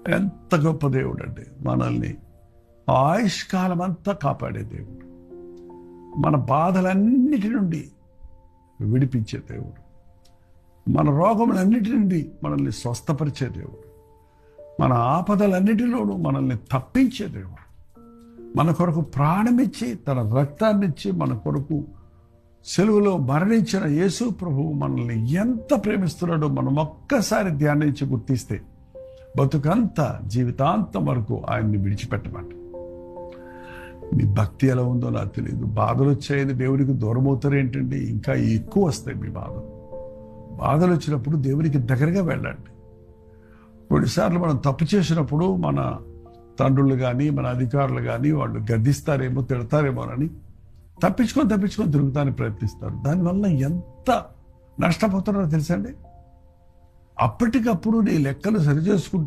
ఎంత గొప్ప దేవుడు అండి. మనల్ని ఆయుష్కాలం అంతా కాపాడే దేవుడు, మన బాధలన్నిటి నుండి విడిపించే దేవుడు, మన రోగములన్నిటి నుండి మనల్ని స్వస్థపరిచే దేవుడు, మన ఆపదలన్నిటిలోనూ మనల్ని తప్పించే దేవుడు, మన కొరకు ప్రాణమిచ్చి తన రక్తాన్నిచ్చి మన కొరకు సెలువులో మరణించిన యేసు ప్రభువు మనల్ని ఎంత ప్రేమిస్తున్నాడో మనం ఒక్కసారి ధ్యానించి గుర్తిస్తే బతుకంతా జీవితాంతం వరకు ఆయన్ని విడిచిపెట్టమాట. మీ భక్తి ఎలా ఉందో నాకు తెలియదు. బాధలు వచ్చాయని దేవునికి దూరం అవుతారు ఏంటండి? ఇంకా ఎక్కువ వస్తాయి మీ బాధలు వచ్చినప్పుడు దేవునికి దగ్గరగా వెళ్ళండి. కొన్నిసార్లు మనం తప్పు చేసినప్పుడు మన తండ్రులు కానీ మన అధికారులు కానీ వాళ్ళు గద్దిస్తారేమో తిడతారేమోనని తప్పించుకొని తిరుగుతానికి ప్రయత్నిస్తారు. దానివల్ల ఎంత నష్టపోతున్నారో తెలుసండి. అప్పటికప్పుడు నీ లెక్కలు సరిచేసుకుంటే